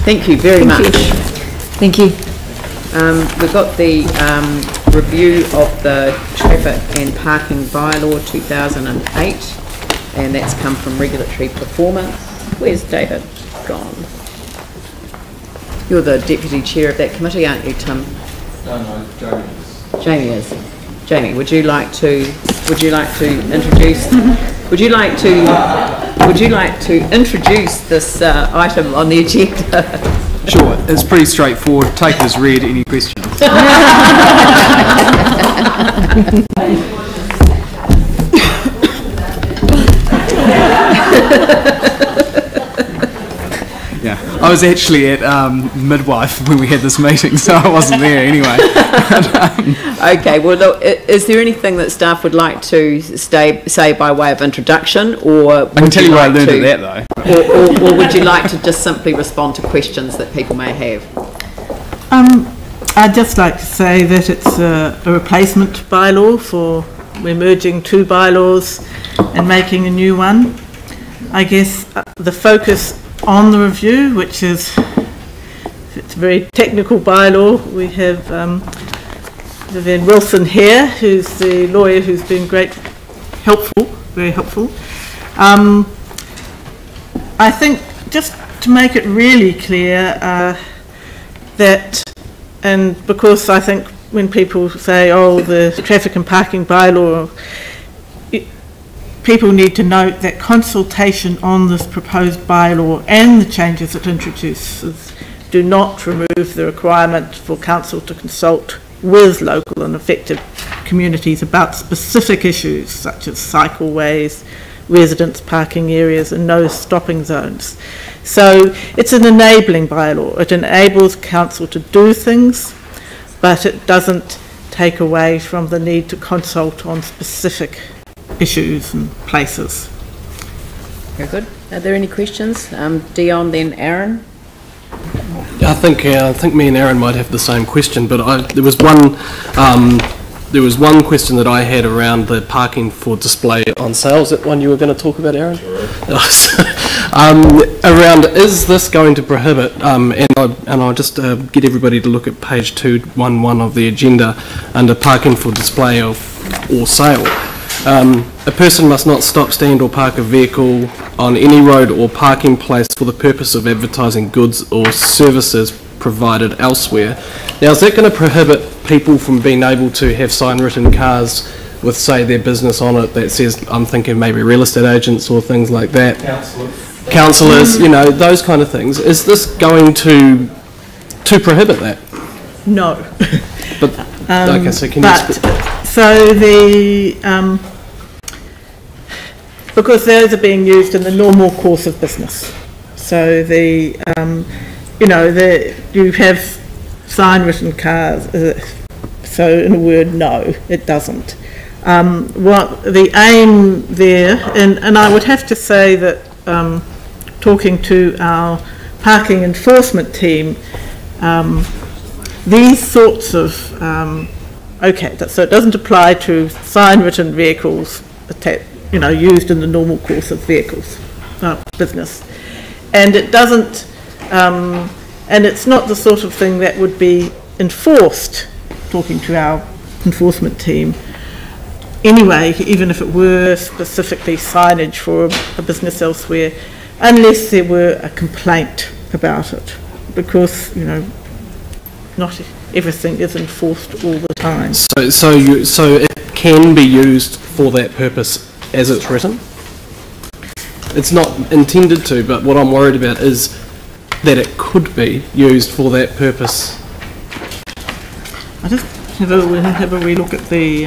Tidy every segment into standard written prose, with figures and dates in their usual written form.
Thank you very much. Thank you. We've got the review of the Traffic and Parking Bylaw 2008, and that's come from Regulatory Performance. Where's David gone? You're the Deputy Chair of that committee, aren't you, Tim? No, Jamie is. Jamie is. Jamie, would you like to introduce? Would you like to introduce this item on the agenda? Sure, it's pretty straightforward. Take it as read. Any questions? Yeah, I was actually at Midwife when we had this meeting, so I wasn't there anyway. Okay, well, look, is there anything that staff would like to say by way of introduction, or I can tell you where I learned of that though. Or would you like to just simply respond to questions that people may have? I'd just like to say that it's a replacement bylaw for we're merging two bylaws and making a new one. I guess the focus on the review, which is it's a very technical bylaw. We have Vivian Wilson here, who's the lawyer who's been very helpful. I think just to make it really clear that, and because I think when people say, oh, the traffic and parking bylaw, people need to note that consultation on this proposed bylaw and the changes it introduces do not remove the requirement for council to consult with local and affected communities about specific issues such as cycleways, residence parking areas and no stopping zones. So it's an enabling bylaw. It enables council to do things, but it doesn't take away from the need to consult on specific issues and places. Very good. Are there any questions? Dion, then Aaron. I think me and Aaron might have the same question, but there was one question that I had around the parking for display on sale. Is that one you were going to talk about, Aaron? Sure. Around, is this going to prohibit, and I'll just get everybody to look at page 211 of the agenda under parking for display or sale. A person must not stop, stand or park a vehicle on any road or parking place for the purpose of advertising goods or services provided elsewhere. Now, is that going to prohibit people from being able to have sign-written cars with, say, their business on it that says, I'm thinking maybe real estate agents or things like that? Councillors, you know, those kind of things. Is this going to prohibit that? No. But okay, so can you because those are being used in the normal course of business. So you have sign-written cars. So in a word, no, it doesn't. What the aim there, and I would have to say that talking to our parking enforcement team, these sorts of so it doesn't apply to sign-written vehicles, used in the normal course of business, and it doesn't, and it's not the sort of thing that would be enforced. Talking to our enforcement team, anyway, even if it were specifically signage for a business elsewhere, unless there were a complaint about it, because not everything is enforced all the time. So it can be used for that purpose as it's written? It's not intended to, but what I'm worried about is that it could be used for that purpose. I just have a wee look at the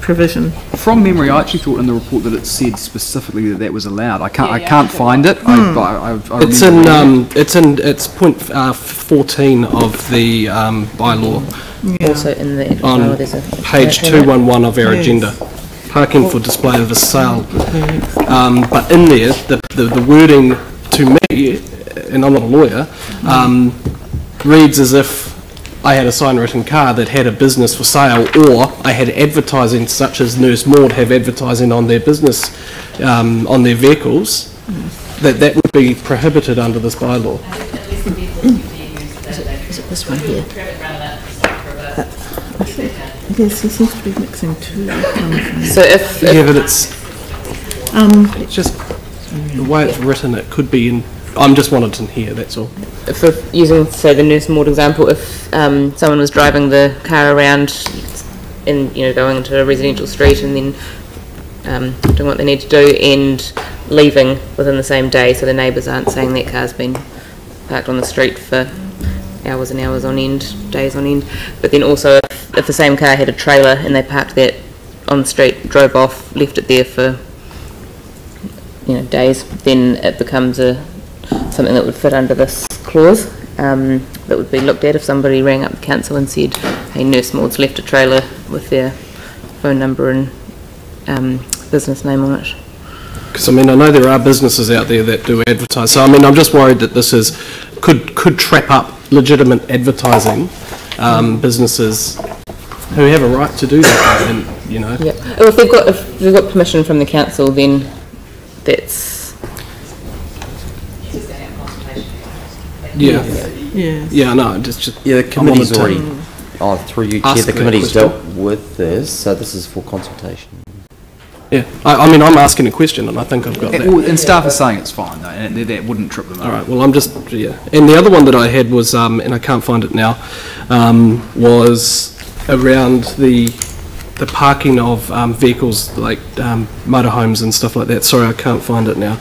provision. From memory, I actually thought in the report that it said specifically that was allowed. I can't find it. It's point 14 of the bylaw. Yeah. Also in the on page 211 of our agenda. Parking for display of a sale. But in there, the wording to me, and I'm not a lawyer, reads as if I had a sign-written car that had a business for sale, or I had advertising such as Nurse Maud have advertising on their business, on their vehicles, that would be prohibited under this bylaw. Is it this one here? Yes, he seems to be mixing two. So if Yeah, but it's just the way it's written. It could be in. I'm just wanted in here. That's all. if we're using, say, the nurse ward example, if someone was driving the car around in, going into a residential street and then doing what they need to do and leaving within the same day, so the neighbours aren't saying that car's been parked on the street for hours and hours on end, days on end. But then also if the same car had a trailer and they parked that on the street, drove off, left it there for days, then it becomes something that would fit under this clause, that would be looked at if somebody rang up the council and said, hey, Nurse Maud's left a trailer with their phone number and business name on it. Because I know there are businesses out there that do advertise. So I'm just worried that this could trap up legitimate advertising businesses who have a right to do that. And Yep. Well, if they've got permission from the council, then that's yeah. No, just Yeah, the committee's I'm on the already, through you, Chair, Ask the that committee's question. dealt with this, so this is for consultation. Yeah, I'm asking a question, and I think I've got that. And staff are saying it's fine though, and that wouldn't trip them up. All right. Well, And the other one that I had was, and I can't find it now, was around the parking of vehicles like motorhomes and stuff like that. Sorry, I can't find it now.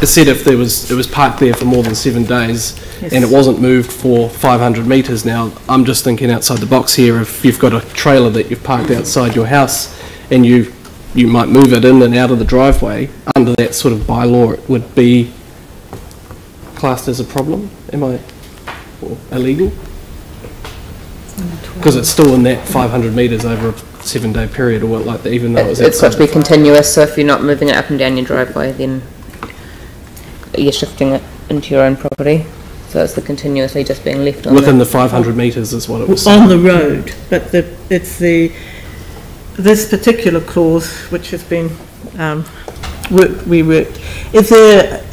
It said if it was parked there for more than 7 days, Yes. and it wasn't moved for 500 metres. Now, I'm just thinking outside the box here. If you've got a trailer that you've parked outside your house, and you might move it in and out of the driveway, under that sort of bylaw, it would be classed as a problem. Or illegal? Because it's still in that 500 metres over a 7-day period, or what, like that, even though it's got to be continuous. So if you're not moving it up and down your driveway, then you're shifting it into your own property. So it's the continuously just being left on within the 500 metres is what it was. On the road, but this particular clause, which has been reworked, is there,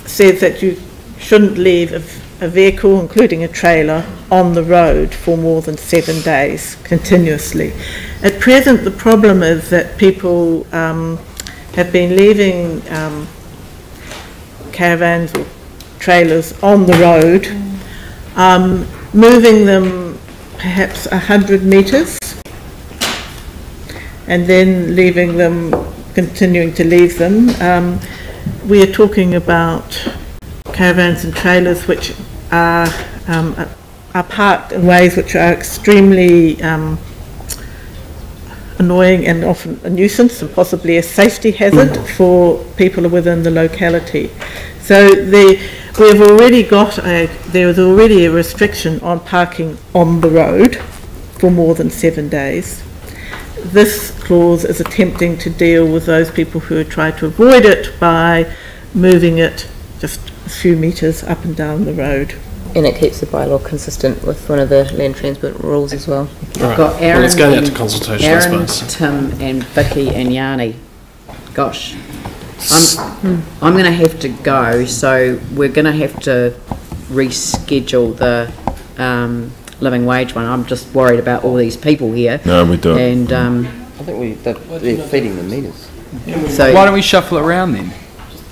says that you shouldn't leave a vehicle, including a trailer, on the road for more than 7 days continuously. At present, the problem is that people have been leaving caravans or trailers on the road, moving them perhaps 100 metres, and then leaving them, continuing to leave them. We are talking about caravans and trailers which are parked in ways which are extremely annoying and often a nuisance and possibly a safety hazard for people within the locality. So there is already a restriction on parking on the road for more than 7 days. This clause is attempting to deal with those people who try to avoid it by moving it just a few metres up and down the road. And it keeps the bylaw consistent with one of the land transport rules as well. I've got Aaron, Well, it's going out to consultation, I Aaron, suppose. Tim and Vicky and Yanni. Gosh, I'm going to have to go, so we're going to have to reschedule the living wage one. I'm just worried about all these people here. No, we don't. And I think they're feeding the meters. so Why don't we shuffle it around then?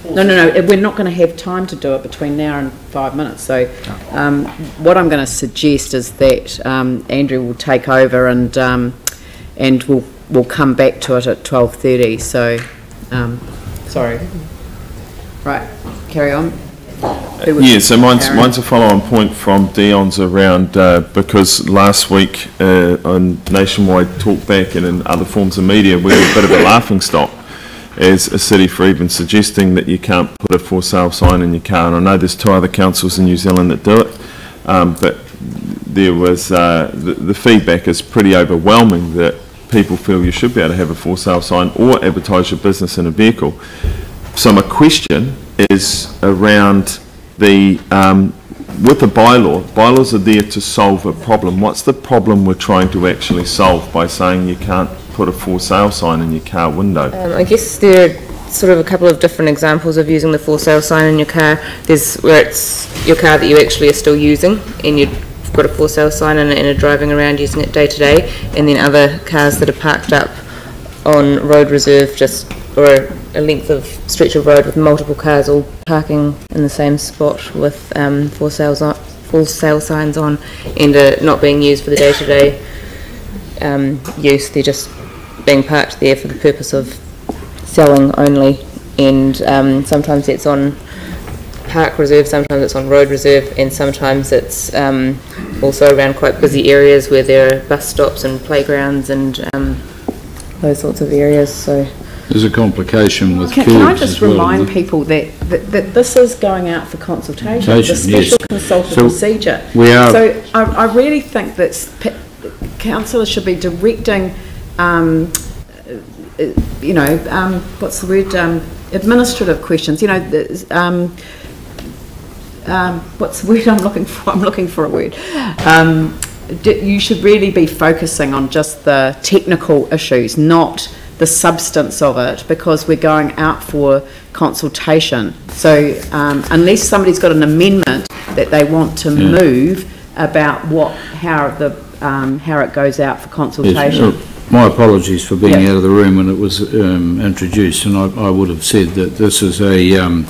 No, we're not going to have time to do it between now and 5 minutes. So what I'm going to suggest is that Andrew will take over and we'll come back to it at 12:30. So, sorry. Right, carry on. Yeah, so mine's a follow-on point from Dion's around, because last week on Nationwide Talkback and in other forms of media, we were a bit of a laughing stock as a city for even suggesting that you can't put a for sale sign in your car. And I know there's 2 other councils in New Zealand that do it, but there was the feedback is pretty overwhelming that people feel you should be able to have a for sale sign or advertise your business in a vehicle. So my question is around with the bylaws are there to solve a problem. What's the problem we're trying to actually solve by saying you can't put a for sale sign in your car window? I guess there are sort of a couple of different examples of using the for sale sign in your car. There's where it's your car that you actually are still using, and you've got a for sale sign and are driving around using it day to day, and then other cars that are parked up on road reserve, or a length of stretch of road with multiple cars all parking in the same spot with for sale signs on, and are not being used for the day to day use. They're just being parked there for the purpose of selling only, and sometimes it's on park reserve, sometimes it's on road reserve, and sometimes it's also around quite busy areas where there are bus stops and playgrounds and those sorts of areas. So there's a complication with Can I just remind people that this is going out for consultation, the special consultant procedure. We are. So I really think that councillors should be directing, what's the word, administrative questions. What's the word I'm looking for? I'm looking for a word. You should really be focusing on just the technical issues, not the substance of it, because we're going out for consultation. So unless somebody's got an amendment that they want to move about how it goes out for consultation. Yes, my apologies for being out of the room when it was introduced, and I would have said that this is a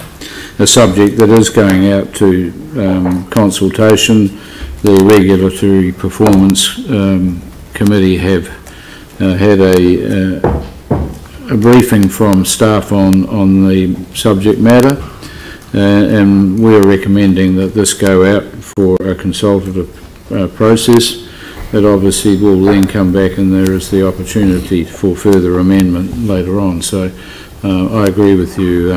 subject that is going out to consultation. The Regulatory Performance Committee have had a briefing from staff on the subject matter, and we're recommending that this go out for a consultative process. It obviously will then come back, and there is the opportunity for further amendment later on. So I agree with you,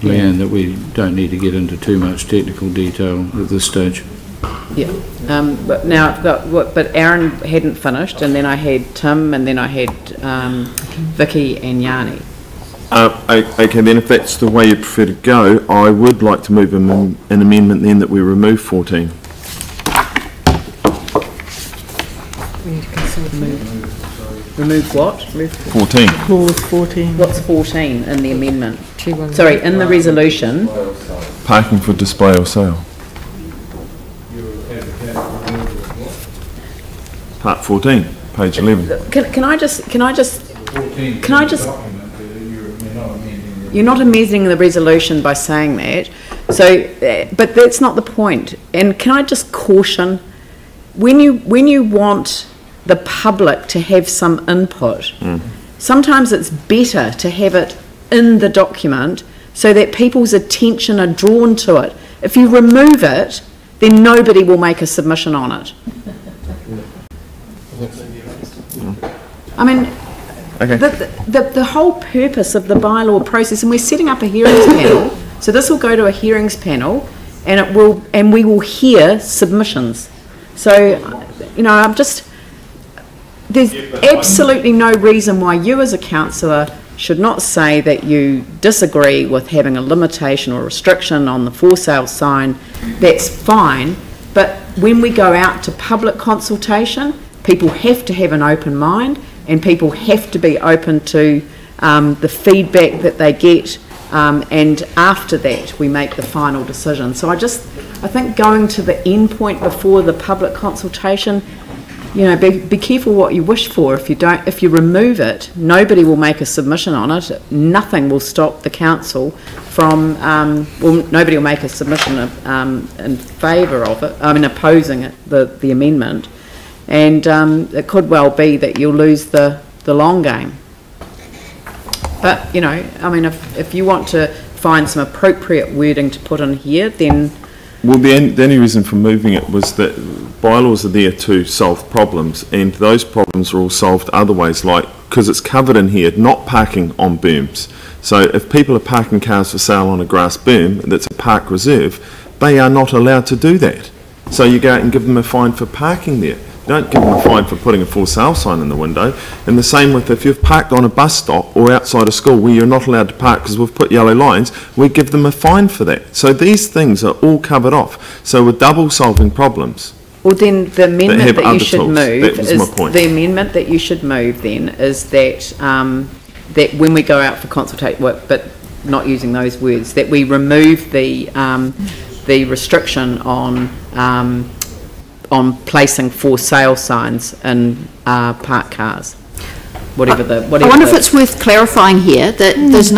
Leanne, that we don't need to get into too much technical detail at this stage. Yeah, but now I've got but Aaron hadn't finished, and then I had Tim, and then I had Vicky and Yanni. Okay, then if that's the way you prefer to go, I would like to move an amendment then that we remove 14. Remove what? Remove 14. Clause 14. What's 14 in the amendment? Sorry, in the resolution. Parking for display or sale. Part 14, page 11. Can I just? You're not amending the resolution by saying that. So, but that's not the point. And can I just caution, when you want the public to have some input, sometimes it's better to have it in the document so that people's attention are drawn to it. If you remove it, then nobody will make a submission on it. I mean, okay. The whole purpose of the bylaw process, and we're setting up a hearings panel, so this will go to a hearings panel, and we will hear submissions. So, there's absolutely no reason why you as a councillor should not say that you disagree with having a limitation or restriction on the for sale sign. That's fine, but when we go out to public consultation, people have to have an open mind, and people have to be open to the feedback that they get, and after that we make the final decision. So I think going to the end point before the public consultation, be careful what you wish for. If you remove it, nobody will make a submission on it. Nothing will stop the council from, nobody will make a submission in favour of it, opposing it, the amendment. And it could well be that you'll lose the long game. But, if you want to find some appropriate wording to put in here, then... Well, the only reason for moving it was that bylaws are there to solve problems, and those problems are all solved other ways, like, because it's covered in here, not parking on berms. So if people are parking cars for sale on a grass berm that's a park reserve, they are not allowed to do that. So you go out and give them a fine for parking there. You don't give them a fine for putting a for sale sign in the window. And the same with if you've parked on a bus stop or outside a school where you're not allowed to park because we've put yellow lines, we give them a fine for that. So these things are all covered off. So we're double solving problems. Well, then the amendment that you should move is my point. The amendment that you should move then is that that when we go out for consultation, but not using those words, that we remove the restriction on placing for sale signs in parked cars. Whatever I wonder if it's worth clarifying here that there's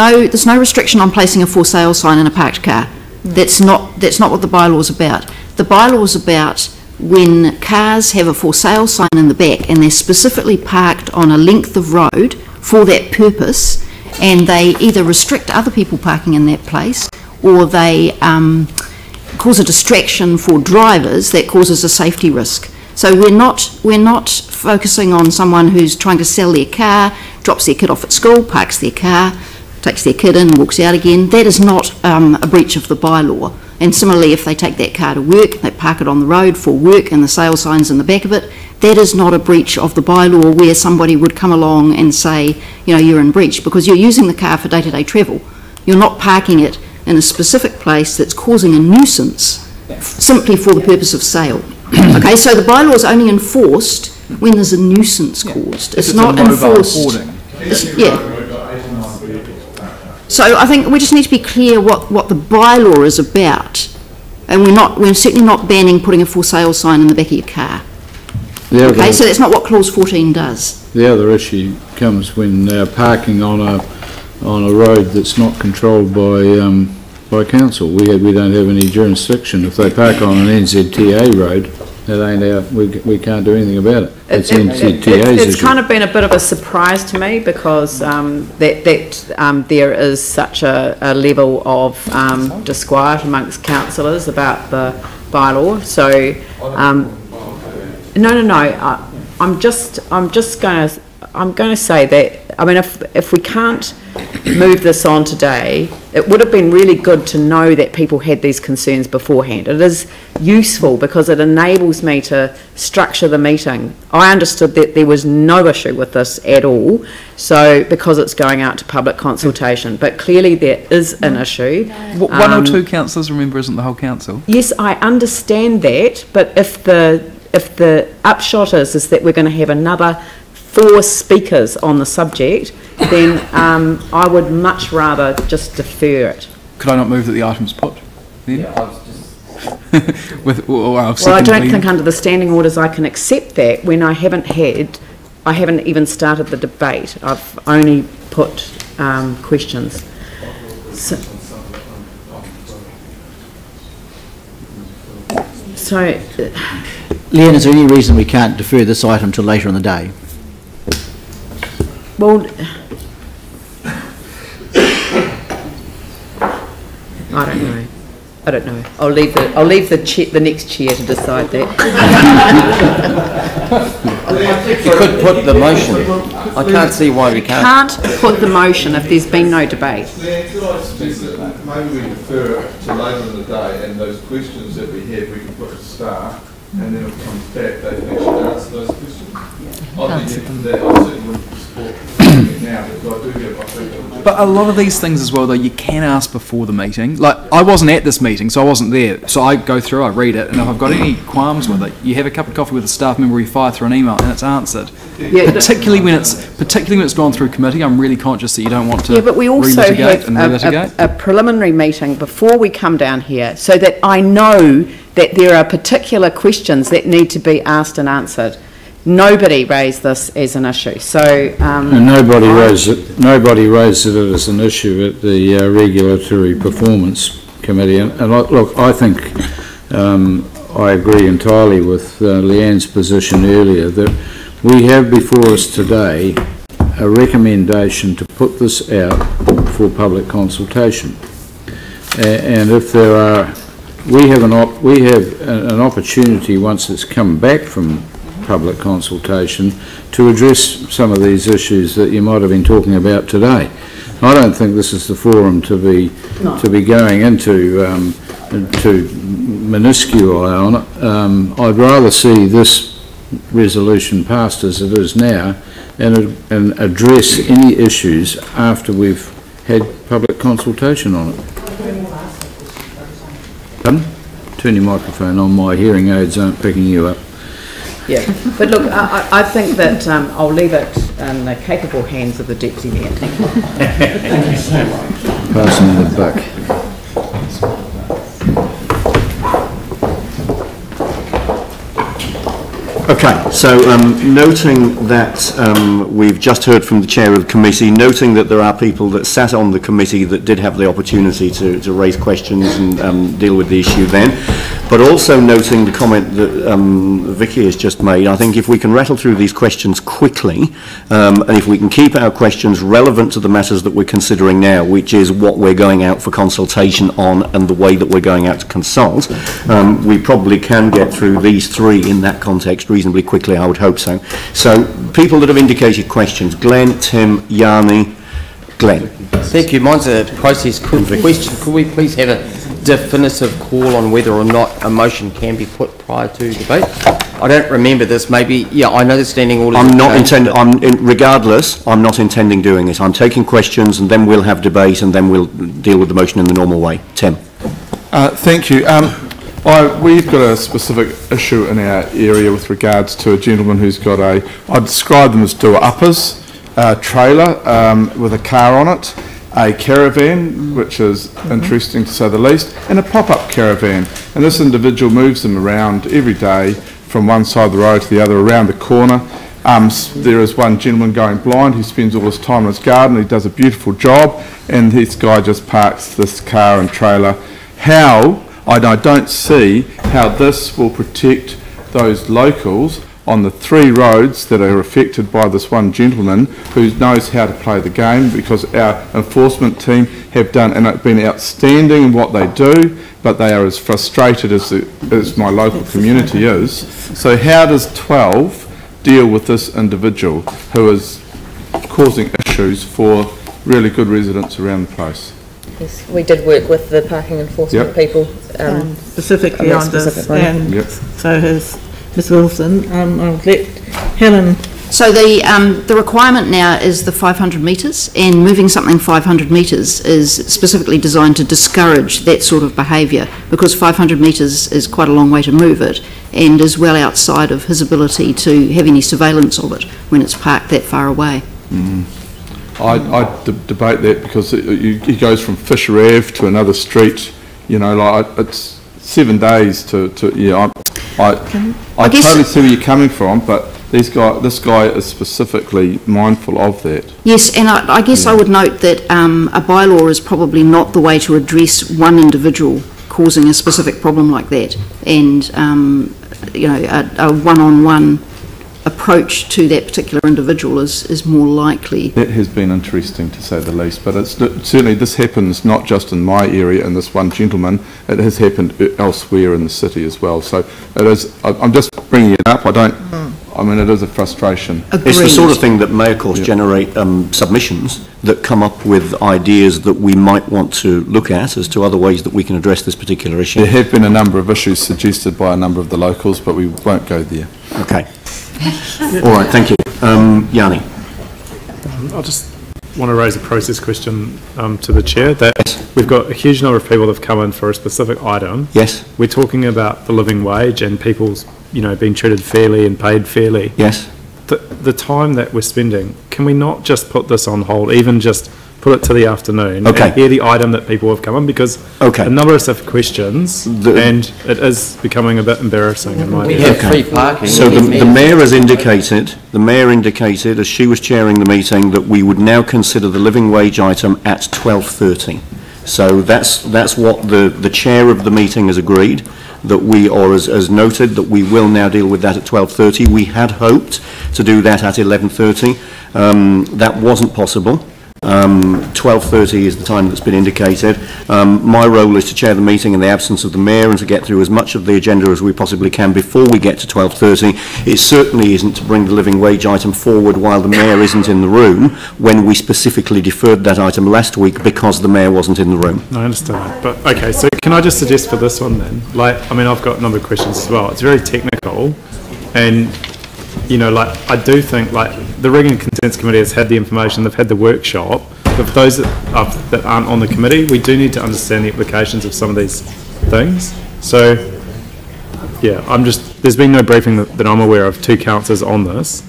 no restriction on placing a for sale sign in a parked car. That's not what the bylaw is about. The bylaw is about when cars have a for sale sign in the back and they're specifically parked on a length of road for that purpose, and they either restrict other people parking in that place, or they cause a distraction for drivers that causes a safety risk. So we're not focusing on someone who's trying to sell their car, drops their kid off at school, parks their car, takes their kid in, walks out again. That is not a breach of the bylaw. And similarly, if they take that car to work, they park it on the road for work and the sale sign's in the back of it, that is not a breach of the bylaw where somebody would come along and say, you're in breach, because you're using the car for day-to-day travel. You're not parking it in a specific place that's causing a nuisance simply for the purpose of sale. Okay, so the bylaw is only enforced when there's a nuisance caused. It's not enforced. Yeah. So I think we just need to be clear what the bylaw is about, and we're certainly not banning putting a for sale sign in the back of your car. Okay, so that's not what clause 14 does. The other issue comes when parking on a road that's not controlled by council. We don't have any jurisdiction. If they park on an NZTA road, that ain't our, we can't do anything about it. It's NZTA's It's issue. kind of been a bit of a surprise to me, because there is such a level of disquiet amongst councillors about the bylaw. So no. I'm going to say that, I mean, if we can't move this on today, it would have been really good to know that people had these concerns beforehand. It is useful because it enables me to structure the meeting. I understood that there was no issue with this at all, so because it's going out to public consultation, but clearly there is an issue. One or two councillors, remember, isn't the whole council? Yes, I understand that, but if the upshot is that we're going to have another 4 speakers on the subject, then I would much rather just defer it. Could I not move that the item's put then? Yeah, I was just... Well, I don't think under the standing orders I can accept that when I haven't even started the debate. I've only put questions. So Leanne, is there any reason we can't defer this item till later in the day? Well, I don't know. I'll leave the next chair to decide that. You could put the motion. I can't see why we can't. Can't put the motion if there's been no debate. Could I suggest that maybe we defer it to later in the day, and those questions that we have, we can put to staff, and then if it comes back, they can actually answer those questions. I certainly wouldn't support it now, because I do have, But a lot of these things as well, though, you can ask before the meeting. Like, I wasn't at this meeting, so I wasn't there. So I go through, I read it, and if I've got any qualms with it, you have a cup of coffee with a staff member, you fire through an email, and it's answered. Yeah, particularly when it's gone through committee, I'm really conscious that you don't want to yeah, but we also relitigate have a preliminary meeting before we come down here, so that I know that there are particular questions that need to be asked and answered. Nobody raised this as an issue, so and nobody raised it as an issue at the Regulatory Performance Committee. And I think I agree entirely with Leanne's position earlier that we have before us today a recommendation to put this out for public consultation. And if there are, we have an opportunity once it's come back from public consultation to address some of these issues that you might have been talking about today. I don't think this is the forum to be going into minuscule on it. I'd rather see this resolution passed as it is now and address any issues after we've had public consultation on it. Pardon? Turn your microphone on, my hearing aids aren't picking you up. yeah. But look, I think that I'll leave it in the capable hands of the Deputy Mayor. Thank you. Thank you so much. Passing the buck. Okay, so noting that we've just heard from the chair of the committee, noting that there are people that sat on the committee that did have the opportunity to raise questions and deal with the issue then, but also noting the comment that Vicky has just made, I think if we can rattle through these questions quickly, and if we can keep our questions relevant to the matters that we're considering now, which is what we're going out for consultation on and the way that we're going out to consult, we probably can get through these three in that context reasonably quickly, I would hope so. So, people that have indicated questions, Glenn, Tim, Yanni, Glenn. Thank you. Mine's a process question. Could we please have a definitive call on whether or not a motion can be put prior to debate? I don't remember this. Maybe, yeah, I know the standing order. Regardless, I'm not intending doing this. I'm taking questions and then we'll have debate and then we'll deal with the motion in the normal way. Tim. Thank you. We've got a specific issue in our area with regards to a gentleman who's got I describe them as doer-uppers, a trailer with a car on it, a caravan, which is interesting to say the least, and a pop-up caravan. And this individual moves them around every day from one side of the road to the other, around the corner. There is one gentleman going blind who spends all his time in his garden. He does a beautiful job, and this guy just parks this car and trailer. I don't see how this will protect those locals on the three roads that are affected by this one gentleman who knows how to play the game, because our enforcement team have done and have been outstanding in what they do, but they are as frustrated as my local community is. So how does 12 deal with this individual who is causing issues for really good residents around the place? Yes, we did work with the parking enforcement people. Specifically on this, and so has Ms Wilson. I'll let Helen. So the requirement now is the 500 metres, and moving something 500 metres is specifically designed to discourage that sort of behaviour, because 500 metres is quite a long way to move it and is well outside of his ability to have any surveillance of it when it's parked that far away. I debate that, because he goes from Fisher Ave to another street, you know, like it's 7 days to I totally see where you're coming from, but this guy is specifically mindful of that. Yes, and I guess I would note that a bylaw is probably not the way to address one individual causing a specific problem like that, and a one-on-one approach to that particular individual is more likely. That has been interesting, to say the least, but it's certainly, this happens not just in my area and this one gentleman, it has happened elsewhere in the city as well. So it is, I'm just bringing it up, it is a frustration. Agreed. It's the sort of thing that may of course generate submissions that come up with ideas that we might want to look at as to other ways that we can address this particular issue. There have been a number of issues suggested by a number of the locals, but we won't go there. Okay. All right, thank you. Yanni. I just want to raise a process question to the chair, that we've got a huge number of people that have come in for a specific item. Yes. We're talking about the living wage and people's, being treated fairly and paid fairly. Yes. The time that we're spending, can we not just put this on hold, even just put it to the afternoon and hear the item that people have come in, because a number of us have questions and it is becoming a bit embarrassing in my view. We have free parking. So the mayor has indicated, as she was chairing the meeting, that we would now consider the living wage item at 12:30. So that's what the chair of the meeting has agreed, that we, or as noted, that we will now deal with that at 12:30. We had hoped to do that at 11:30. That wasn't possible. 12:30 is the time that's been indicated. My role is to chair the meeting in the absence of the mayor and to get through as much of the agenda as we possibly can before we get to 12:30. It certainly isn't to bring the living wage item forward while the mayor isn't in the room, when we specifically deferred that item last week because the mayor wasn't in the room. I understand, but okay, so can I just suggest for this one then, I've got a number of questions as well. It's very technical, and I do think the Rigging and Consents Committee has had the information, they've had the workshop, but for those that aren't on the committee, we do need to understand the implications of some of these things. So, there's been no briefing that I'm aware of to councillors on this,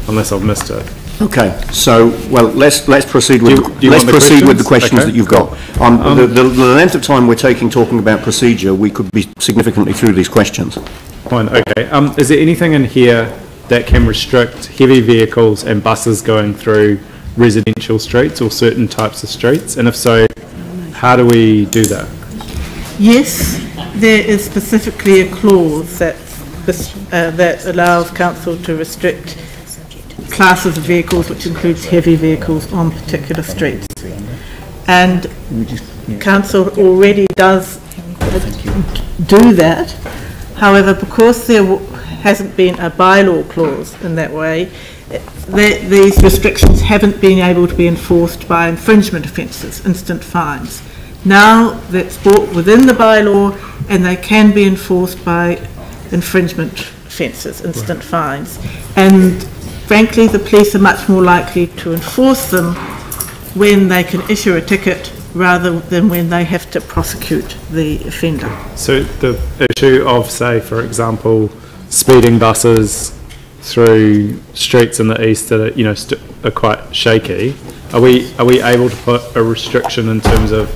unless I've missed it. Okay, so, well, let's proceed with, the questions that you've got. The length of time we're talking about procedure, we could be significantly through these questions. Fine, okay. Is there anything in here that can restrict heavy vehicles and buses going through residential streets or certain types of streets? And if so, how do we do that? Yes, there is specifically a clause that allows council to restrict classes of vehicles, which includes heavy vehicles, on particular streets. And council already does do that. However, because there hasn't been a bylaw clause in that way, these restrictions haven't been able to be enforced by infringement offences, instant fines. Now that's brought within the bylaw and they can be enforced by infringement offences, instant fines. And frankly, the police are much more likely to enforce them when they can issue a ticket rather than when they have to prosecute the offender. So the issue of, say, for example, speeding buses through streets in the east that are, you know, are quite shaky, are we able to put a restriction in terms of,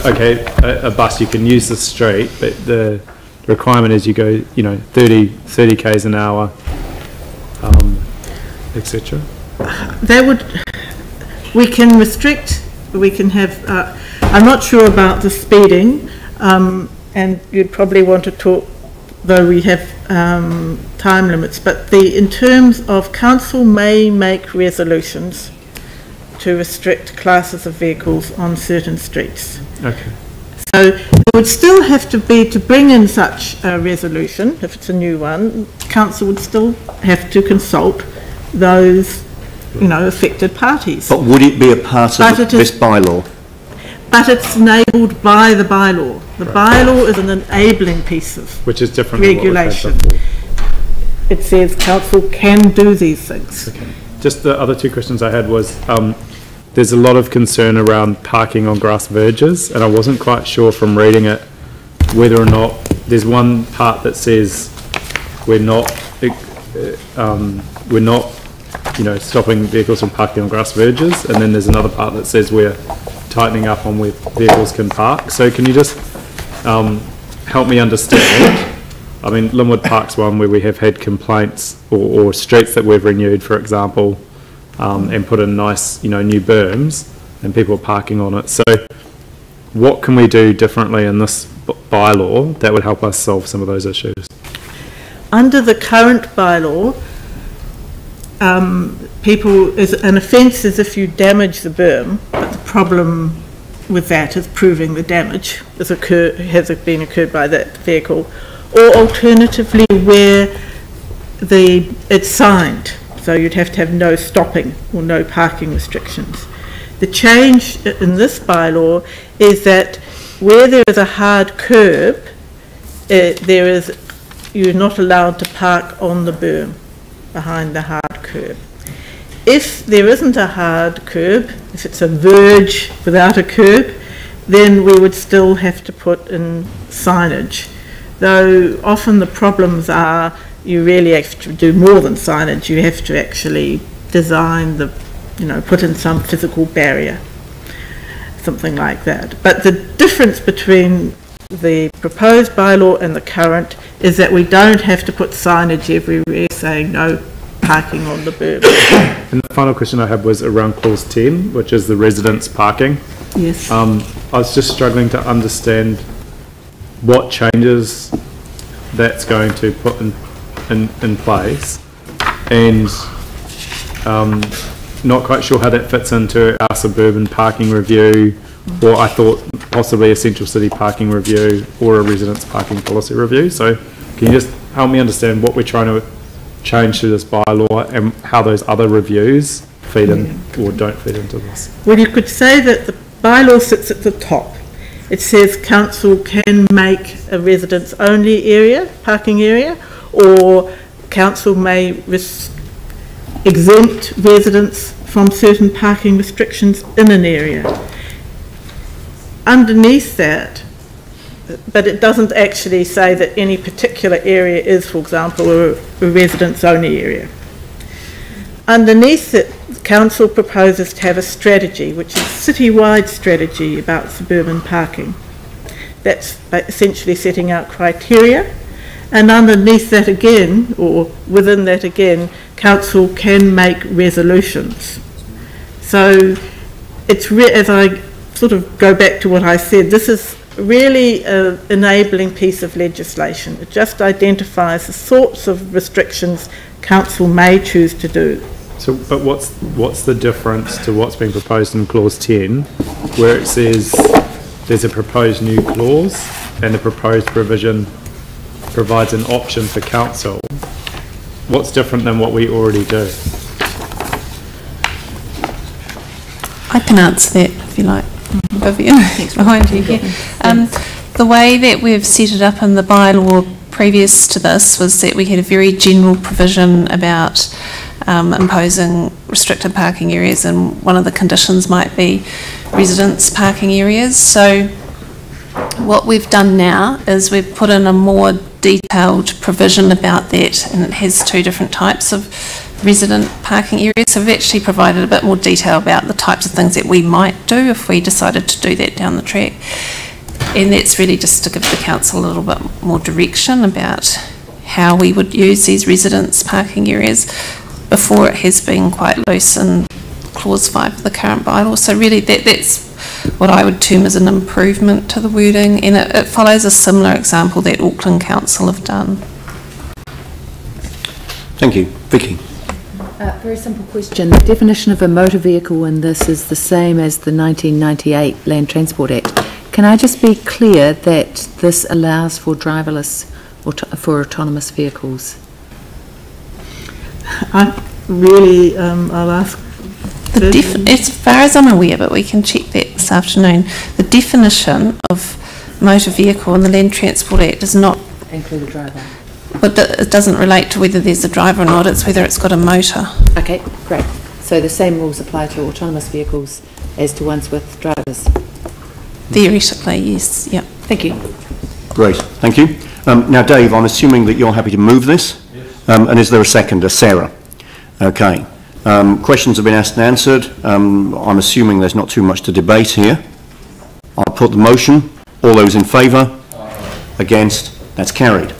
okay, a bus, you can use the street, but the requirement is you go, you know, 30 k's an hour, etc. We can restrict. We can have. I'm not sure about the speeding, and you'd probably want to talk, though we have time limits. But in terms of council may make resolutions to restrict classes of vehicles on certain streets. Okay. So it would still have to be, to bring in such a resolution, if it's a new one, council would still have to consult those, you know, affected parties. But would it be a part of this bylaw? But it's enabled by the bylaw. The bylaw is an enabling piece of which is different regulation. It says council can do these things. Okay. Just the other two questions I had was, there's a lot of concern around parking on grass verges, and I wasn't quite sure from reading it whether or not there's one part that says we're not, you know, stopping vehicles from parking on grass verges, and then there's another part that says we're tightening up on where vehicles can park. So can you just help me understand? I mean, Linwood Park's one where we have had complaints, or streets that we've renewed, for example, and put in nice, you know, new berms, and people are parking on it. So what can we do differently in this bylaw that would help us solve some of those issues? Under the current bylaw, an offence is if you damage the berm, but the problem with that is proving the damage has been occurred by that vehicle, or alternatively where it's signed, so you'd have to have no stopping or no parking restrictions. The change in this bylaw is that where there is a hard curb, you're not allowed to park on the berm behind the hard curb. If there isn't a hard curb, if it's a verge without a curb, then we would still have to put in signage. Though often the problems are you really have to do more than signage. You have to actually design put in some physical barrier, something like that. But the difference between the proposed bylaw and the current is that we don't have to put signage everywhere saying no parking on the berm. And the final question I had was around clause 10, which is the residents parking. Yes. I was just struggling to understand what changes that's going to put in place, and not quite sure how that fits into our suburban parking review, or I thought possibly a central city parking review or a residents parking policy review. So can you just help me understand what we're trying to change to this bylaw and how those other reviews feed in or don't feed into this? Well, you could say that the bylaw sits at the top. It says council can make a residents only area, parking area, or council may exempt residents from certain parking restrictions in an area. Underneath that, but it doesn't actually say that any particular area is, for example, a residents only area. underneath it, the council proposes to have a strategy, which is a citywide strategy about suburban parking. That's essentially setting out criteria, and underneath that again, or within that again, council can make resolutions. So it's, as I sort of go back to what I said, this is really an enabling piece of legislation. It just identifies the sorts of restrictions council may choose to do. So, but what's the difference to what's being proposed in clause 10, where it says there's a proposed new clause and the proposed provision provides an option for council? What's different than what we already do? I can answer that if you like, Vivian, behind you here. The way that we've set it up in the bylaw previous to this was that we had a very general provision about imposing restricted parking areas, and one of the conditions might be residence parking areas. So what we've done now is we've put in a more detailed provision about that, and it has two different types of resident parking areas. So we've actually provided a bit more detail about the types of things that we might do if we decided to do that down the track. And that's really just to give the council a little bit more direction about how we would use these residence parking areas. Before, it has been quite loose in clause 5 of the current bylaw. So really that's what I would term as an improvement to the wording, and it follows a similar example that Auckland Council have done. Thank you. Vicky. Very simple question. The definition of a motor vehicle in this is the same as the 1998 Land Transport Act. Can I just be clear that this allows for driverless or for autonomous vehicles? I'll ask. As far as I'm aware, but we can check that this afternoon, the definition of motor vehicle in the Land Transport Act does not include a driver. But it doesn't relate to whether there's a driver or not, it's whether it's got a motor. Okay, great. So the same rules apply to autonomous vehicles as to ones with drivers? Theoretically, yes. Yeah. Thank you. Great, thank you. Now, Dave, I'm assuming that you're happy to move this? Yes. And is there a seconder? Sarah? Okay. Questions have been asked and answered. I'm assuming there's not too much to debate here. I'll put the motion. All those in favour? Against? That's carried.